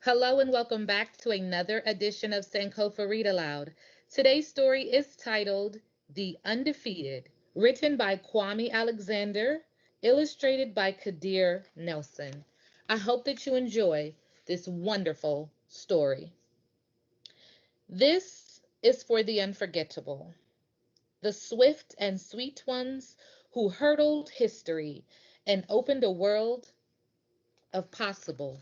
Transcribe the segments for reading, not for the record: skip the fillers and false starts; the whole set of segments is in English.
Hello and welcome back to another edition of Sankofa Read Aloud. Today's story is titled The Undefeated, written by Kwame Alexander, illustrated by Kadir Nelson. I hope that you enjoy this wonderful story. This is for the unforgettable, the swift and sweet ones who hurdled history and opened a world of possible.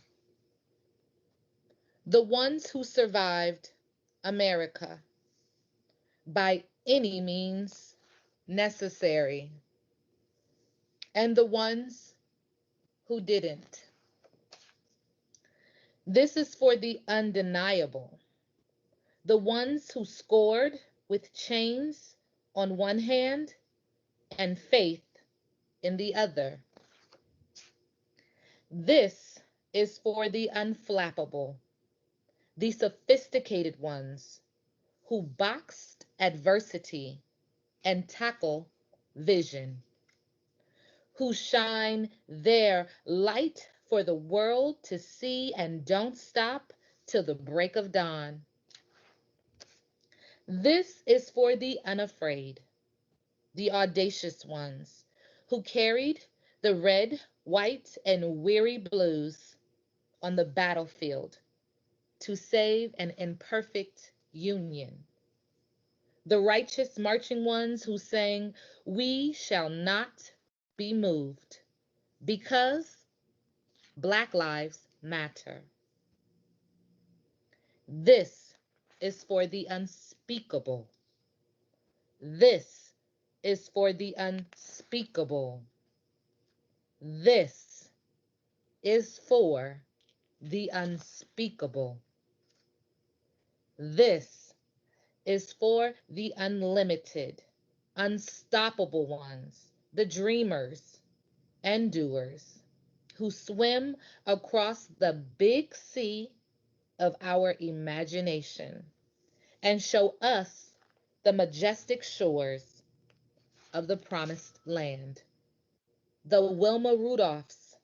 The ones who survived America by any means necessary, and the ones who didn't. This is for the undeniable, the ones who scored with chains on one hand and faith in the other. This is for the unflappable, the sophisticated ones who boxed adversity and tackle vision, who shine their light for the world to see and don't stop till the break of dawn. This is for the unafraid, the audacious ones who carried the red, white, and weary blues on the battlefield to save an imperfect union. The righteous marching ones who sang, "We shall not be moved because Black Lives Matter." This is for the unspeakable. This is for the unspeakable. This is for the unspeakable. This is for the unlimited, unstoppable ones, the dreamers and doers who swim across the big sea of our imagination and show us the majestic shores of the promised land. The Wilma Rudolphs,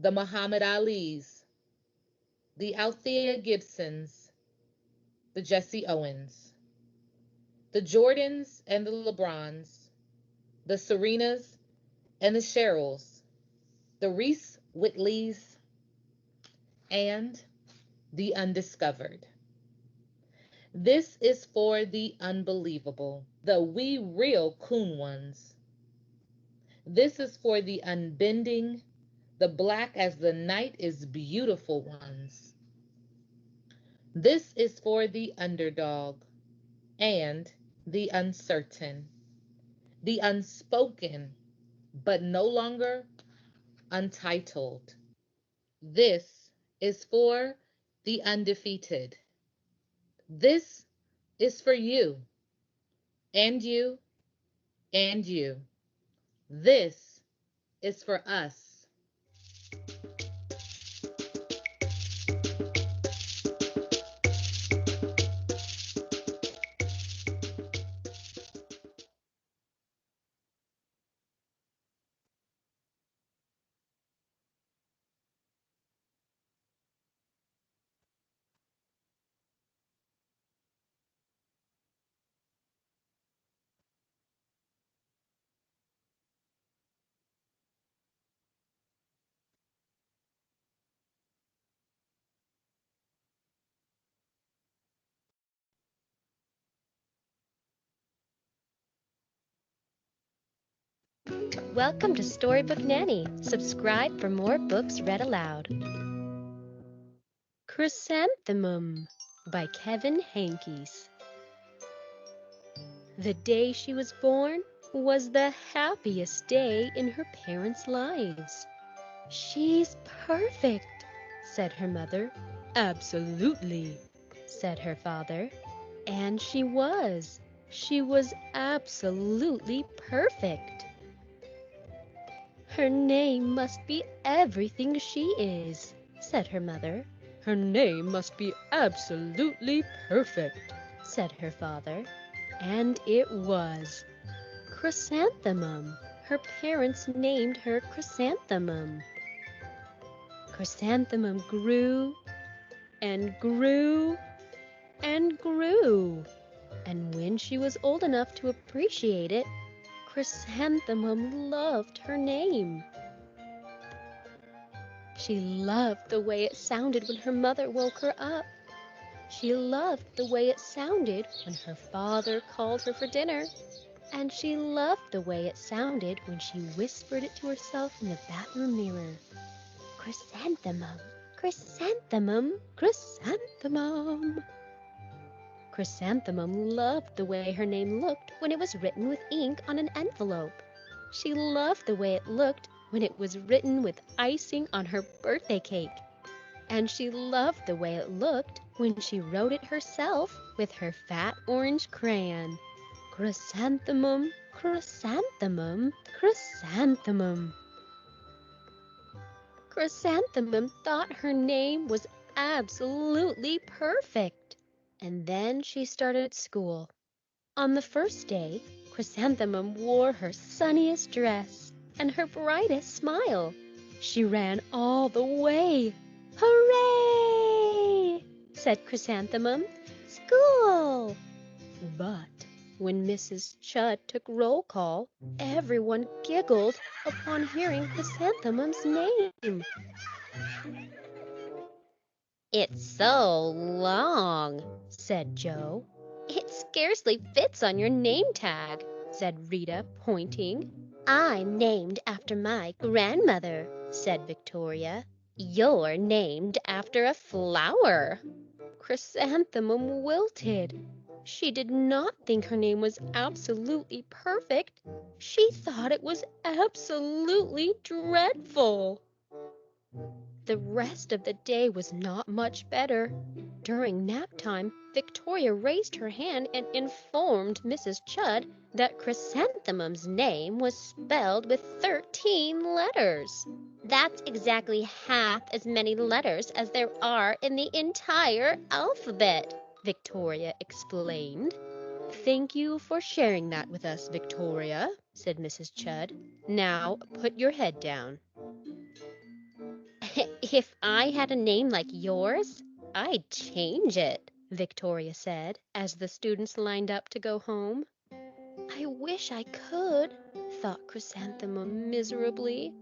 the Muhammad Alis, the Althea Gibsons, the Jesse Owens, the Jordans and the LeBrons, the Serenas and the Cheryls, the Reese Whitleys, and the undiscovered. This is for the unbelievable, the we real coon ones. This is for the unbending, the black as the night is beautiful ones. This is for the underdog and the uncertain, the unspoken, but no longer untitled. This is for the undefeated. This is for you and you and you. This is for us. Welcome to Storybook Nanny. Subscribe for more books read aloud. Chrysanthemum by Kevin Hankes. The day she was born was the happiest day in her parents' lives. "She's perfect," said her mother. "Absolutely," said her father. And she was. She was absolutely perfect. "Her name must be everything she is," said her mother. "Her name must be absolutely perfect," said her father. And it was. Chrysanthemum. Her parents named her Chrysanthemum. Chrysanthemum grew and grew and grew. And when she was old enough to appreciate it, Chrysanthemum loved her name. She loved the way it sounded when her mother woke her up. She loved the way it sounded when her father called her for dinner. And she loved the way it sounded when she whispered it to herself in the bathroom mirror. Chrysanthemum, chrysanthemum, chrysanthemum. Chrysanthemum loved the way her name looked when it was written with ink on an envelope. She loved the way it looked when it was written with icing on her birthday cake. And she loved the way it looked when she wrote it herself with her fat orange crayon. Chrysanthemum, chrysanthemum, chrysanthemum. Chrysanthemum thought her name was absolutely perfect. And then she started school. On the first day, Chrysanthemum wore her sunniest dress and her brightest smile. She ran all the way. "Hooray!" said Chrysanthemum. "School!" But when Mrs. Chudd took roll call, everyone giggled upon hearing Chrysanthemum's name. "It's so long," said Joe. "It scarcely fits on your name tag," said Rita, pointing. "I'm named after my grandmother," said Victoria. "You're named after a flower." Chrysanthemum wilted. She did not think her name was absolutely perfect. She thought it was absolutely dreadful. The rest of the day was not much better. During nap time, Victoria raised her hand and informed Mrs. Chudd that Chrysanthemum's name was spelled with 13 letters. "That's exactly half as many letters as there are in the entire alphabet," Victoria explained. "Thank you for sharing that with us, Victoria," said Mrs. Chudd. "Now put your head down." "If I had a name like yours, I'd change it," Victoria said, as the students lined up to go home. "I wish I could," thought Chrysanthemum miserably.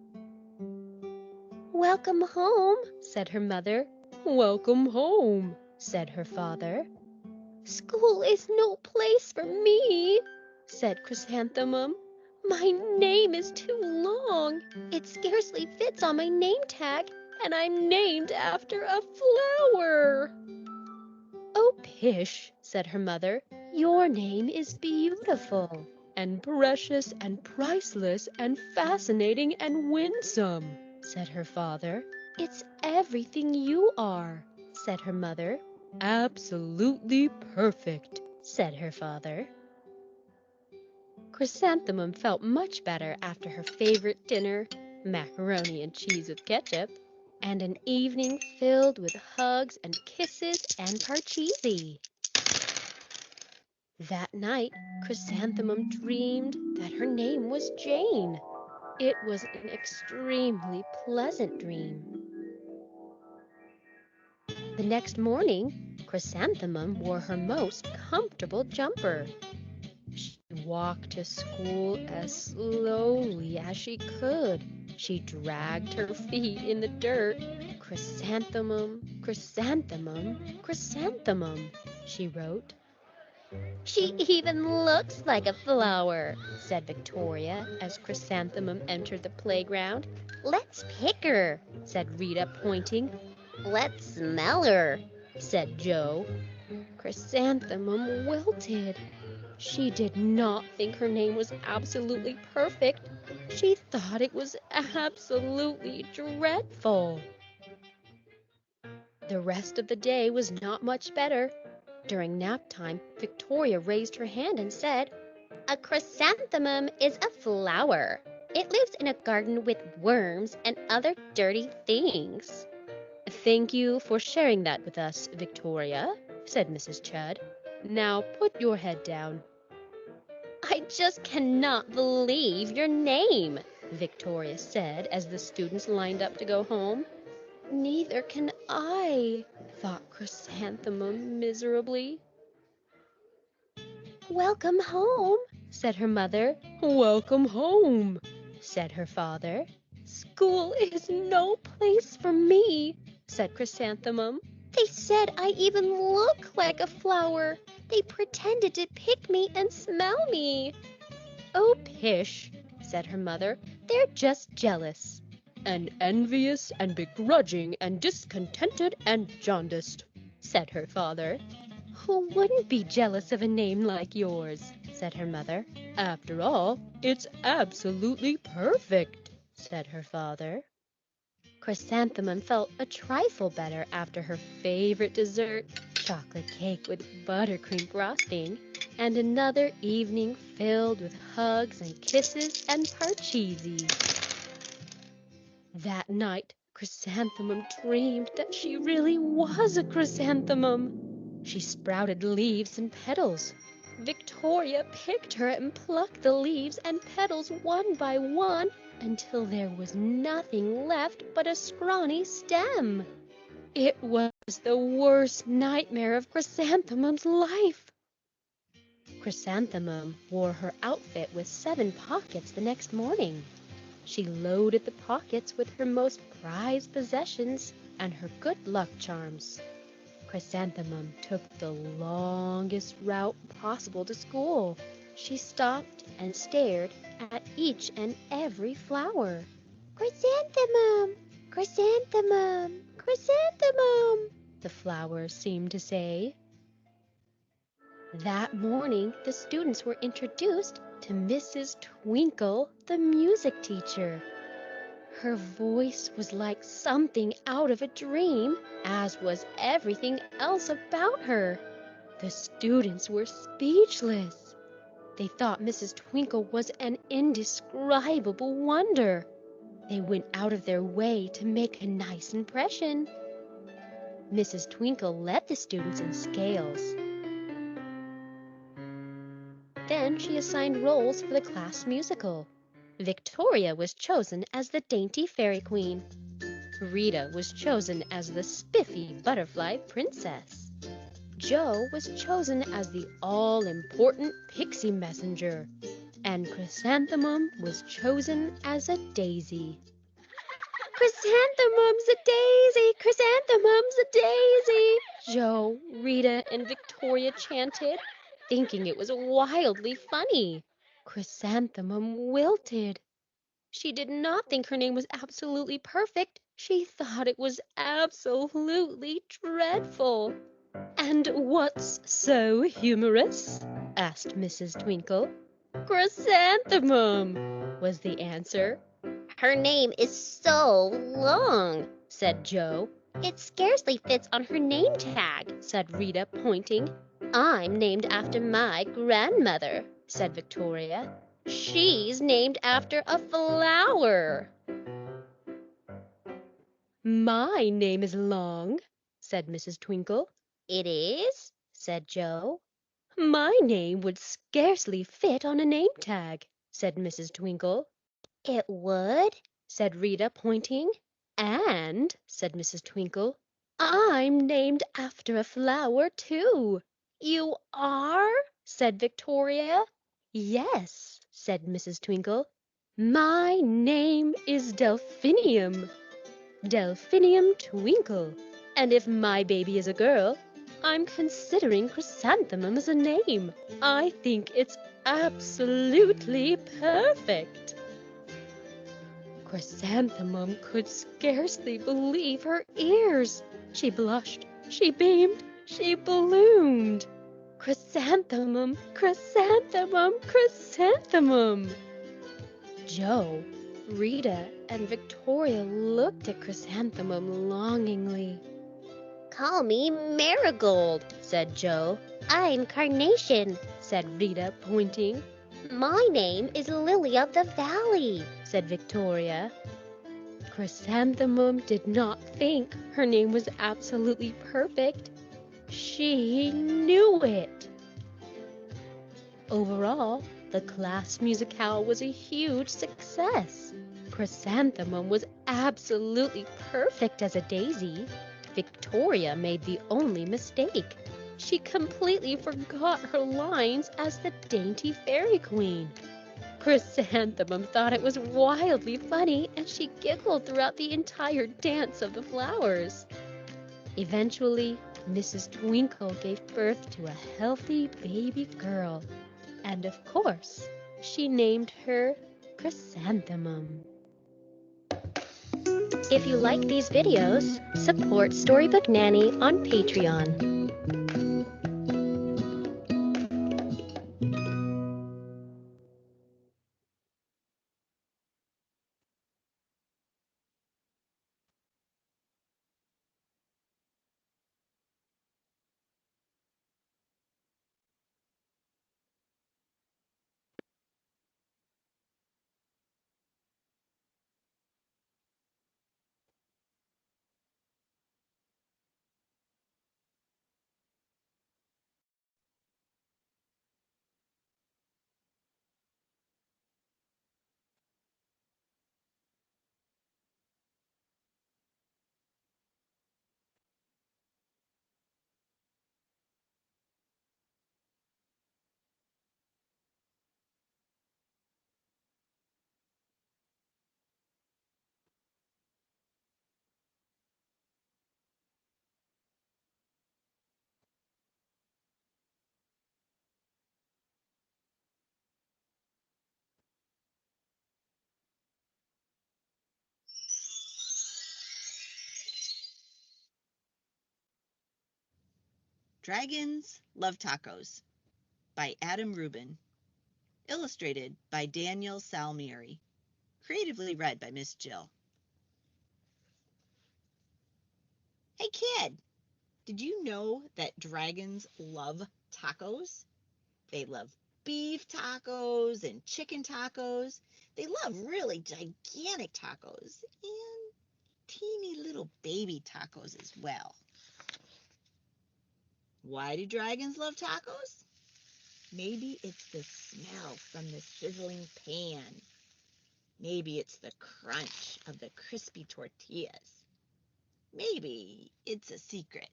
"Welcome home," said her mother. "Welcome home," said her father. "School is no place for me," said Chrysanthemum. "My name is too long. It scarcely fits on my name tag, and I'm named after a flower." "Oh, pish," said her mother. "Your name is beautiful, and precious, and priceless, and fascinating, and winsome," said her father. "It's everything you are," said her mother. "Absolutely perfect," said her father. Chrysanthemum felt much better after her favorite dinner, macaroni and cheese with ketchup, and an evening filled with hugs and kisses and parcheesi. That night, Chrysanthemum dreamed that her name was Jane. It was an extremely pleasant dream. The next morning, Chrysanthemum wore her most comfortable jumper. She walked to school as slowly as she could. She dragged her feet in the dirt. "Chrysanthemum, chrysanthemum, chrysanthemum," she wrote. "She even looks like a flower," said Victoria as Chrysanthemum entered the playground. "Let's pick her," said Rita, pointing. "Let's smell her," said Joe. Chrysanthemum wilted. She did not think her name was absolutely perfect. She thought it was absolutely dreadful. The rest of the day was not much better. During nap time, Victoria raised her hand and said, "A chrysanthemum is a flower. It lives in a garden with worms and other dirty things." "Thank you for sharing that with us, Victoria," said Mrs. Chudd. "Now put your head down." "I just cannot believe your name," Victoria said as the students lined up to go home. "Neither can I," thought Chrysanthemum miserably. "Welcome home," said her mother. "Welcome home," said her father. "School is no place for me," said Chrysanthemum. "They said I even look like a flower. They pretended to pick me and smell me." "Oh, pish," said her mother. "They're just jealous." "And envious and begrudging and discontented and jaundiced," said her father. "Who wouldn't be jealous of a name like yours?" said her mother. "After all, it's absolutely perfect," said her father. Chrysanthemum felt a trifle better after her favorite dessert, chocolate cake with buttercream frosting, and another evening filled with hugs and kisses and parcheesi. That night, Chrysanthemum dreamed that she really was a chrysanthemum. She sprouted leaves and petals. Victoria picked her and plucked the leaves and petals one by one until there was nothing left but a scrawny stem. It was the worst nightmare of Chrysanthemum's life. Chrysanthemum wore her outfit with 7 pockets the next morning. She loaded the pockets with her most prized possessions and her good luck charms. Chrysanthemum took the longest route possible to school. She stopped and stared at each and every flower. "Chrysanthemum, chrysanthemum, chrysanthemum," the flowers seemed to say. That morning, the students were introduced to Mrs. Twinkle, the music teacher. Her voice was like something out of a dream, as was everything else about her. The students were speechless. They thought Mrs. Twinkle was an indescribable wonder. They went out of their way to make a nice impression. Mrs. Twinkle led the students in scales. Then she assigned roles for the class musical. Victoria was chosen as the dainty fairy queen. Rita was chosen as the spiffy butterfly princess. Jo was chosen as the all-important pixie messenger. And Chrysanthemum was chosen as a daisy. "Chrysanthemum's a daisy! Chrysanthemum's a daisy!" Jo, Rita, and Victoria chanted, thinking it was wildly funny. Chrysanthemum wilted. She did not think her name was absolutely perfect. She thought it was absolutely dreadful. "And what's so humorous?" asked Mrs. Twinkle. "Chrysanthemum," was the answer. "Her name is so long," said Jo. "It scarcely fits on her name tag," said Rita, pointing. "I'm named after my grandmother," said Victoria. "She's named after a flower." "My name is long," said Mrs. Twinkle. "It is?" said Jo. "My name would scarcely fit on a name tag," said Mrs. Twinkle. "It would?" said Rita, pointing. "And," said Mrs. Twinkle, "I'm named after a flower, too." "You are?" said Victoria. "Yes," said Mrs. Twinkle. "My name is Delphinium. Delphinium Twinkle. And if my baby is a girl, I'm considering Chrysanthemum as a name. I think it's absolutely perfect." Chrysanthemum could scarcely believe her ears. She blushed, she beamed, she bloomed. Chrysanthemum, chrysanthemum, chrysanthemum. Jo, Rita, and Victoria looked at Chrysanthemum longingly. "Call me Marigold," said Jo. "I'm Carnation," said Rita, pointing. "My name is Lily of the Valley," said Victoria. Chrysanthemum did not think her name was absolutely perfect. She knew it. Overall, the class musicale was a huge success. Chrysanthemum was absolutely perfect as a daisy. Victoria made the only mistake. She completely forgot her lines as the dainty fairy queen. Chrysanthemum thought it was wildly funny and she giggled throughout the entire dance of the flowers. Eventually, Mrs. Twinkle gave birth to a healthy baby girl, and of course, she named her Chrysanthemum. If you like these videos, support Storybook Nanny on Patreon. Dragons Love Tacos by Adam Rubin. Illustrated by Daniel Salmieri. Creatively read by Miss Jill. Hey kid, did you know that dragons love tacos? They love beef tacos and chicken tacos. They love really gigantic tacos and teeny little baby tacos as well. Why do dragons love tacos? Maybe it's the smell from the sizzling pan. Maybe it's the crunch of the crispy tortillas. Maybe it's a secret.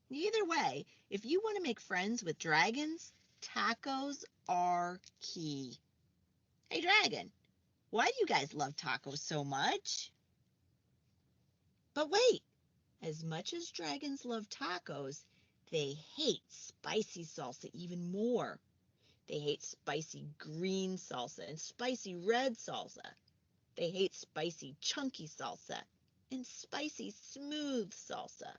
Either way, if you want to make friends with dragons, tacos are key. Hey, dragon, why do you guys love tacos so much? But wait, as much as dragons love tacos, they hate spicy salsa even more. They hate spicy green salsa and spicy red salsa. They hate spicy chunky salsa and spicy smooth salsa.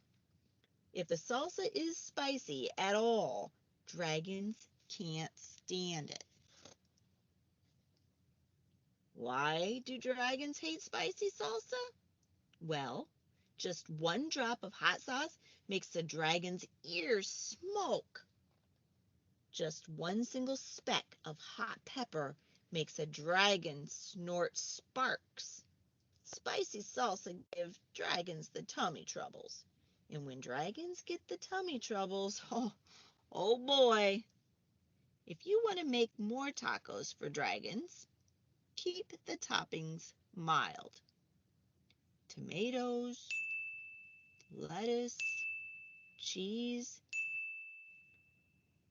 If the salsa is spicy at all, dragons can't stand it. Why do dragons hate spicy salsa? Well, just one drop of hot sauce makes the dragon's ears smoke. Just one single speck of hot pepper makes a dragon snort sparks. Spicy salsa gives dragons the tummy troubles. And when dragons get the tummy troubles, oh boy. If you want to make more tacos for dragons, keep the toppings mild. Tomatoes, lettuce, cheese.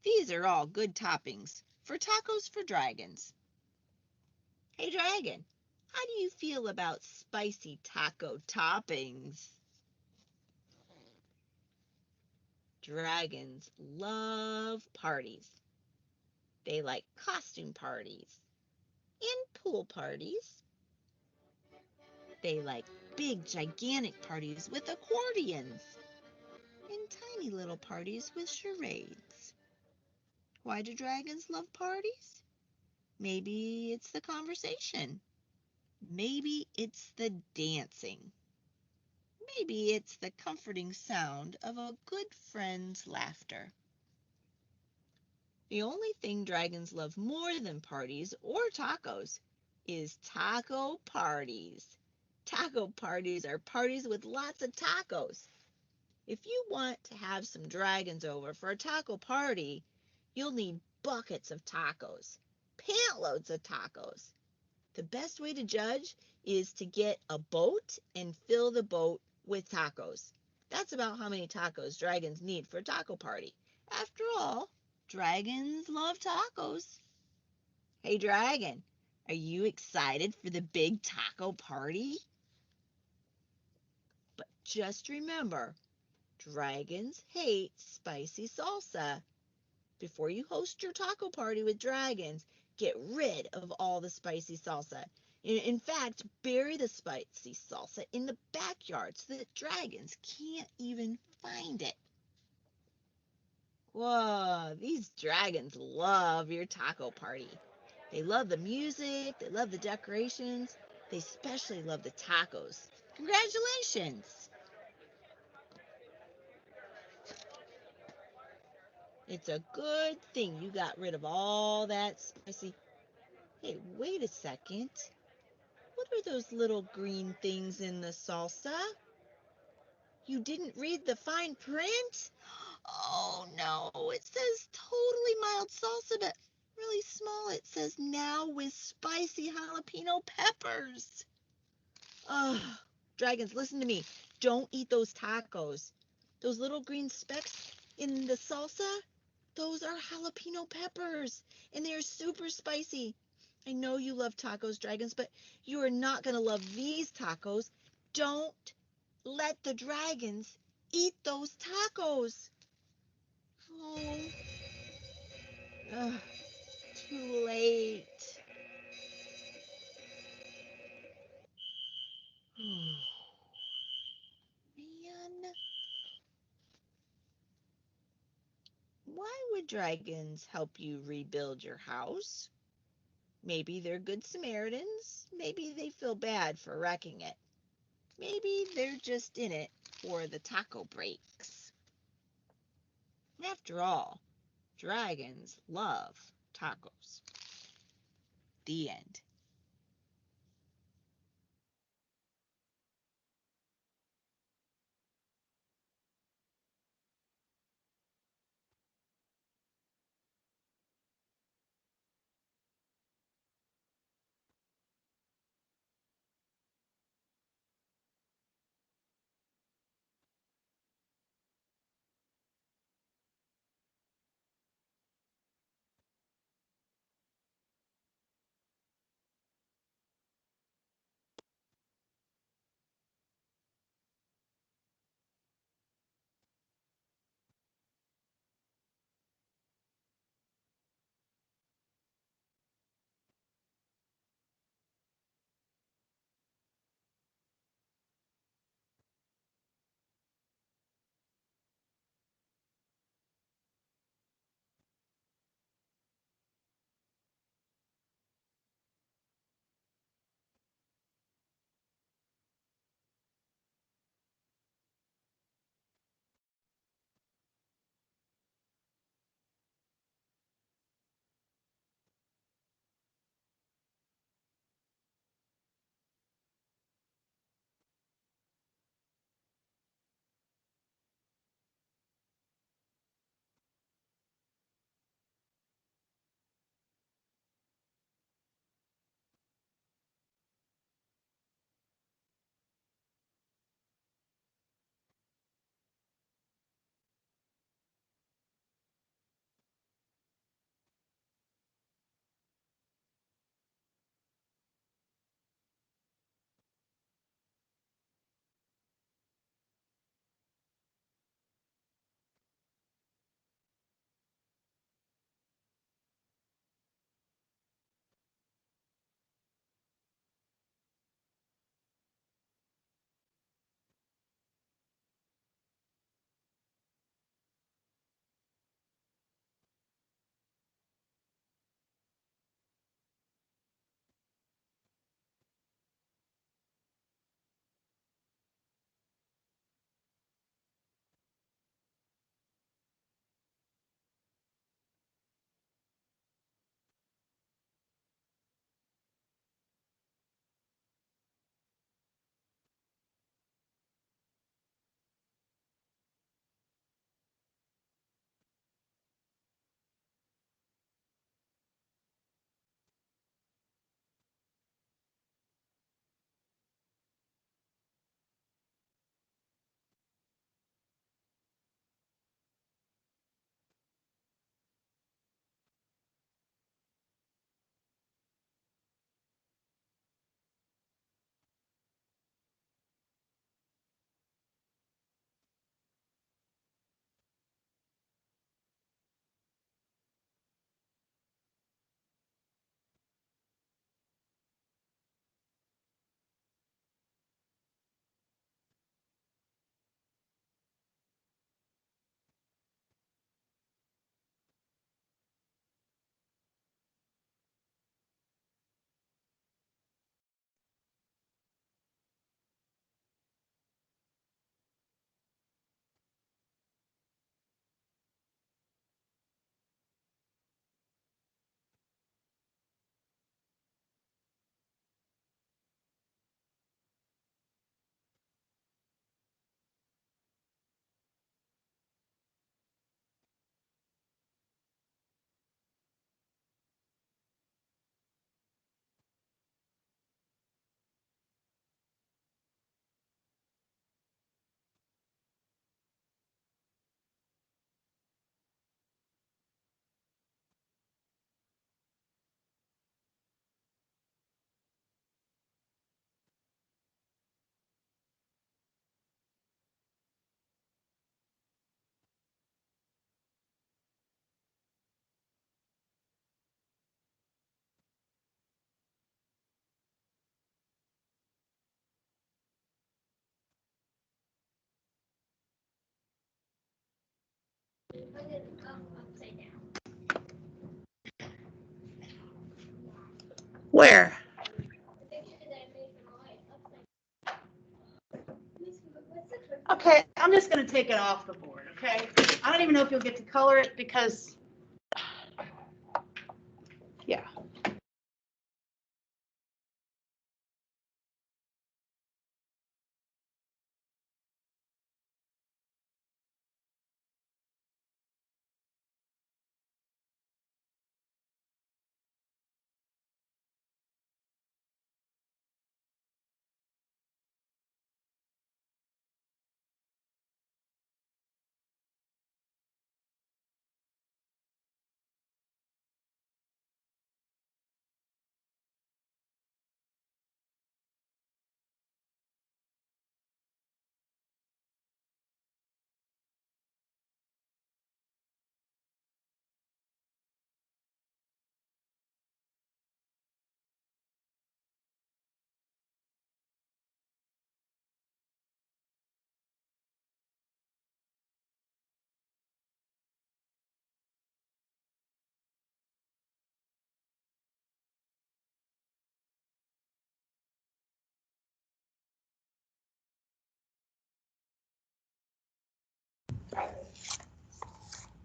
These are all good toppings for tacos for dragons. Hey dragon, how do you feel about spicy taco toppings? Dragons love parties. They like costume parties and pool parties. They like big, gigantic parties with accordions and tiny little parties with charades. Why do dragons love parties? Maybe it's the conversation. Maybe it's the dancing. Maybe it's the comforting sound of a good friend's laughter. The only thing dragons love more than parties or tacos is taco parties. Taco parties are parties with lots of tacos. If you want to have some dragons over for a taco party, you'll need buckets of tacos, pantloads of tacos. The best way to judge is to get a boat and fill the boat with tacos. That's about how many tacos dragons need for a taco party. After all, dragons love tacos. Hey, dragon, are you excited for the big taco party? But just remember, dragons hate spicy salsa. Before you host your taco party with dragons, get rid of all the spicy salsa. In fact, bury the spicy salsa in the backyard so that dragons can't even find it. Whoa, these dragons love your taco party. They love the music, they love the decorations, they especially love the tacos. Congratulations! It's a good thing you got rid of all that spicy. Hey, wait a second. What are those little green things in the salsa? You didn't read the fine print? Oh no, it says totally mild salsa, but really small. It says now with spicy jalapeno peppers. Oh, dragons, listen to me. Don't eat those tacos. Those little green specks in the salsa, those are jalapeno peppers, and they are super spicy. I know you love tacos, dragons, but you are not going to love these tacos. Don't let the dragons eat those tacos. Oh, ugh, too late. Man, why would dragons help you rebuild your house? Maybe they're good Samaritans. Maybe they feel bad for wrecking it. Maybe they're just in it for the taco breaks. After all, dragons love tacos. The end. Where? Okay, I'm just going to take it off the board, okay? I don't even know if you'll get to color it because, yeah.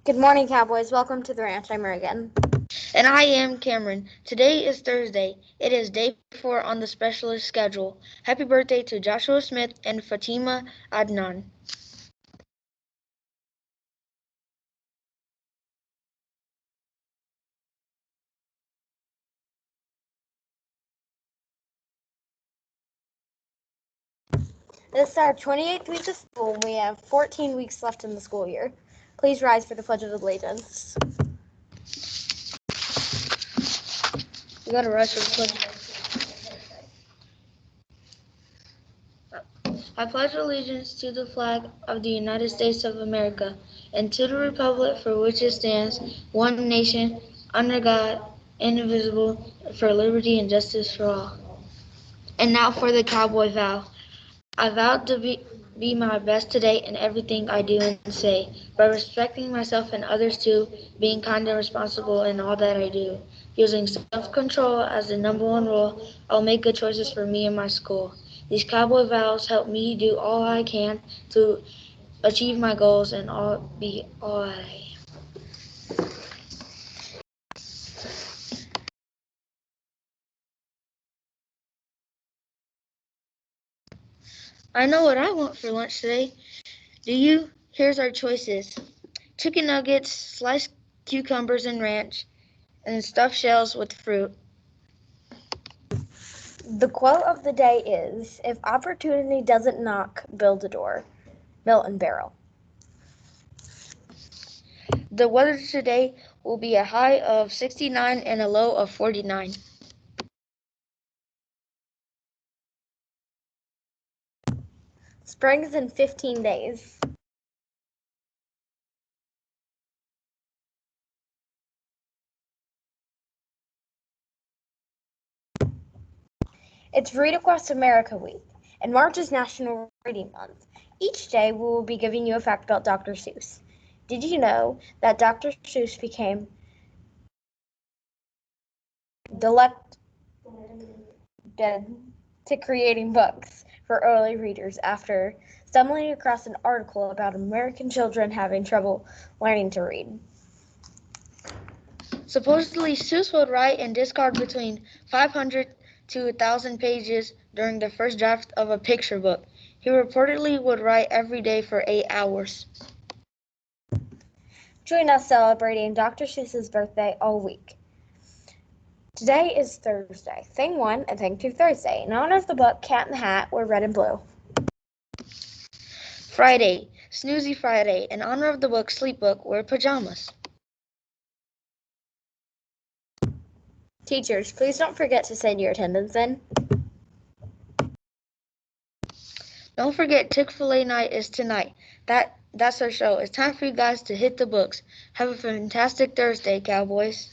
Good morning, Cowboys. Welcome to the ranch. I'm Reagan. And I am Cameron. Today is Thursday. It is day 4 on the specialist schedule. Happy birthday to Joshua Smith and Fatima Adnan. This is our 28th week of school. We have 14 weeks left in the school year. Please rise for the Pledge of Allegiance. You gotta rise for the pledge. I pledge allegiance to the flag of the United States of America and to the republic for which it stands, one nation, under God, indivisible, for liberty and justice for all. And now for the cowboy vow. I vow to be my best today in everything I do and say, by respecting myself and others too, being kind and responsible in all that I do. Using self-control as the number one rule, I'll make good choices for me and my school. These cowboy vows help me do all I can to achieve my goals and be all I am. I know what I want for lunch today. Do you? Here's our choices. Chicken nuggets, sliced cucumbers and ranch, and stuffed shells with fruit. The quote of the day is, if opportunity doesn't knock, build a door. Milton Berle. The weather today will be a high of 69 and a low of 49. Spring's in 15 days. It's Read Across America Week, and March is National Reading Month. Each day we will be giving you a fact about Dr. Seuss. Did you know that Dr. Seuss became elected to creating books for early readers after stumbling across an article about American children having trouble learning to read? Supposedly, Seuss would write and discard between 500 to 1,000 pages during the first draft of a picture book. He reportedly would write every day for 8 hours. Join us celebrating Dr. Seuss's birthday all week. Today is Thursday, Thing 1 and Thing 2 Thursday. In honor of the book Cat in the Hat, we're red and blue. Friday, Snoozy Friday. In honor of the book Sleep Book, wear pajamas. Teachers, please don't forget to send your attendance in. Don't forget Chick-fil-A night is tonight. That's our show. It's time for you guys to hit the books. Have a fantastic Thursday, Cowboys.